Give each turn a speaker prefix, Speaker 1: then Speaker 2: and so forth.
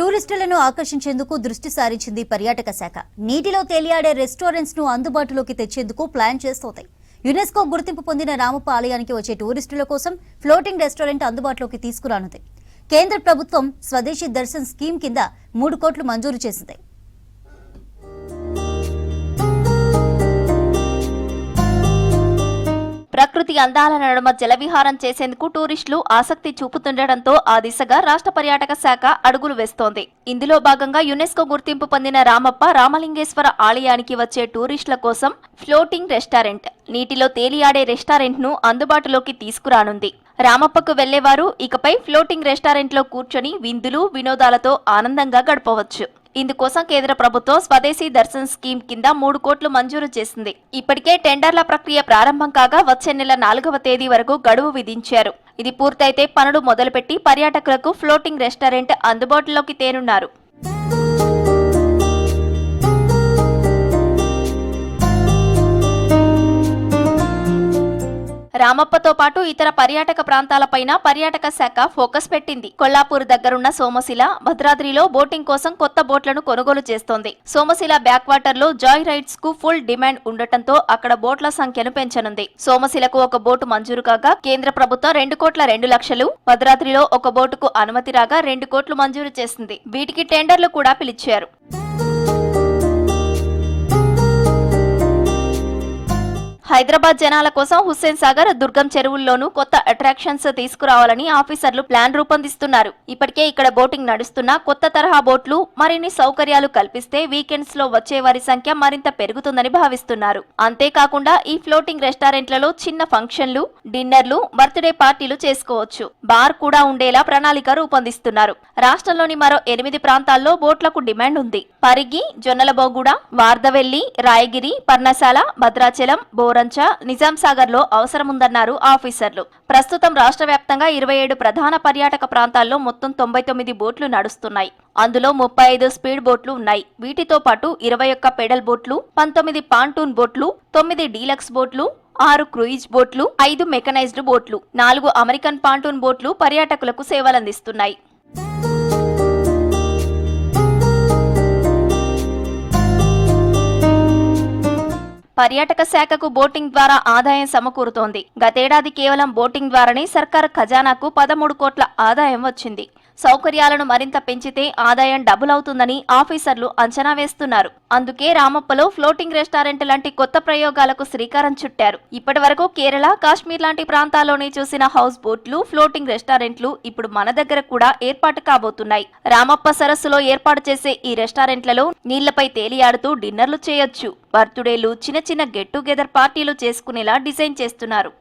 Speaker 1: టూరిస్టులను ఆకర్షించేందుకు దృష్టి సారించింది పర్యాటక శాఖ. నీటిలో తేలియాడే రెస్టారెంట్స్ ను అందుబాటులోకి తెచ్చేందుకు ప్లాన్ చేస్తోంది. యునెస్కో గుర్తింపు పొందిన రామప్ప ఆలయానికి వచ్చే టూరిస్టుల కోసం ఫ్లోటింగ్ రెస్టారెంట్ అందుబాటులోకి తీసుకురానుంది. కేంద్ర ప్రభుత్వం స్వదేశీ దర్శన్ స్కీమ్ కింద 3 కోట్లు మంజూరు చేసింది.
Speaker 2: ప్రకృతి అందాల నడుమ జలవిహారం చేసేందుకు టూరిస్టులు ఆసక్తి చూపుతుండటంతో ఆ దిశగా రాష్ట్ర పర్యాటక శాఖ అడుగులు వేస్తోంది. ఇందులో భాగంగా యునెస్కో గుర్తింపు పొందిన రామప్ప రామలింగేశ్వర ఆలయానికి వచ్చే టూరిస్టుల కోసం ఫ్లోటింగ్ రెస్టారెంట్, నీటిలో తేలియాడే రెస్టారెంట్ ను అందుబాటులోకి తీసుకురానుంది. రామప్పకు వెళ్లేవారు ఇకపై ఫ్లోటింగ్ రెస్టారెంట్ లో కూర్చొని విందులు వినోదాలతో ఆనందంగా గడపవచ్చు. ఇందుకోసం కేంద్ర ప్రభుత్వం స్వదేశీ దర్శన్ స్కీమ్ కింద 3 కోట్లు మంజూరు చేసింది. ఇప్పటికే టెండర్ల ప్రక్రియ ప్రారంభం కాగా వచ్చే నెల 4వ తేదీ వరకు గడువు విధించారు. ఇది పూర్తయితే పనులు మొదలుపెట్టి పర్యాటకులకు ఫ్లోటింగ్ రెస్టారెంట్ అందుబాటులోకి తేనున్నారు. రామప్పతో పాటు ఇతర పర్యాటక ప్రాంతాలపైన పర్యాటక శాఖ ఫోకస్ పెట్టింది. కొల్లాపూర్ దగ్గరున్న సోమశిల, భద్రాద్రిలో బోటింగ్ కోసం కొత్త బోట్లను కొనుగోలు చేస్తోంది. సోమశిల బ్యాక్ వాటర్ లో జాయ్ రైడ్స్ కు ఫుల్ డిమాండ్ ఉండటంతో అక్కడ బోట్ల సంఖ్యను పెంచనుంది. సోమశిలకు ఒక బోటు మంజూరు కాగా కేంద్ర ప్రభుత్వం 2,02,00,000, భద్రాద్రిలో ఒక బోటుకు అనుమతి రాగా 2 కోట్లు మంజూరు చేసింది. వీటికి టెండర్లు కూడా పిలిచారు. హైదరాబాద్ జనాల కోసం హుస్సేన్ సాగర్, దుర్గం చెరువుల్లోనూ కొత్త అట్రాక్షన్స్ తీసుకురావాలని ఆఫీసర్లు ప్లాన్ రూపొందిస్తున్నారు. ఇప్పటికే ఇక్కడ బోటింగ్ నడుస్తున్న కొత్త తరహా బోట్లు మరిన్ని సౌకర్యాలు కల్పిస్తే వీకెండ్స్ లో వచ్చే వారి సంఖ్య మరింత పెరుగుతుందని భావిస్తున్నారు. అంతేకాకుండా ఈ ఫ్లోటింగ్ రెస్టారెంట్లలో చిన్న ఫంక్షన్లు, డిన్నర్లు, బర్త్డే పార్టీలు చేసుకోవచ్చు. బార్ కూడా ఉండేలా ప్రణాళిక రూపొందిస్తున్నారు. రాష్ట్రంలోని మరో 8 ప్రాంతాల్లో బోట్లకు డిమాండ్ ఉంది. పరిగి, జొన్నలబోగూడ, వార్దవెల్లి, రాయగిరి, పర్ణశాల, భద్రాచలం, నిజాం సాగర్ లో అవసరముందన్నారు ఆఫీసర్లు. ప్రస్తుతం రాష్ట్ర వ్యాప్తంగా 27 ప్రధాన పర్యాటక ప్రాంతాల్లో మొత్తం 99 బోట్లు నడుస్తున్నాయి. అందులో 35 స్పీడ్ బోట్లు ఉన్నాయి. వీటితో పాటు 21 పెడల్ బోట్లు, 19 పాంటూన్ బోట్లు, 9 డీలక్స్ బోట్లు, 6 క్రూయిజ్ బోట్లు, 5 మెకనైజ్డ్ బోట్లు, 4 అమెరికన్ పాంటూన్ బోట్లు పర్యాటకులకు సేవలందిస్తున్నాయి. పర్యాటక శాఖకు బోటింగ్ ద్వారా ఆదాయం సమకూరుతోంది. గతేడాది కేవలం బోటింగ్ ద్వారానే సర్కారు ఖజానాకు 13 కోట్ల ఆదాయం వచ్చింది. సౌకర్యాలను మరింత పెంచితే ఆదాయం డబుల్ అవుతుందని ఆఫీసర్లు అంచనా వేస్తున్నారు. అందుకే రామప్పలో ఫ్లోటింగ్ రెస్టారెంట్ లాంటి కొత్త ప్రయోగాలకు శ్రీకారం చుట్టారు. ఇప్పటి వరకు కేరళ, కాశ్మీర్ లాంటి ప్రాంతాల్లోనే చూసిన హౌస్ బోట్లు, ఫ్లోటింగ్ రెస్టారెంట్లు ఇప్పుడు మన దగ్గర కూడా ఏర్పాటు కాబోతున్నాయి. రామప్ప సరస్సులో ఏర్పాటు చేసే ఈ రెస్టారెంట్లలో నీళ్లపై తేలియాడుతూ డిన్నర్లు చేయొచ్చు. బర్త్డేలు, చిన్న చిన్న గెట్ టుగెదర్ పార్టీలు చేసుకునేలా డిజైన్ చేస్తున్నారు.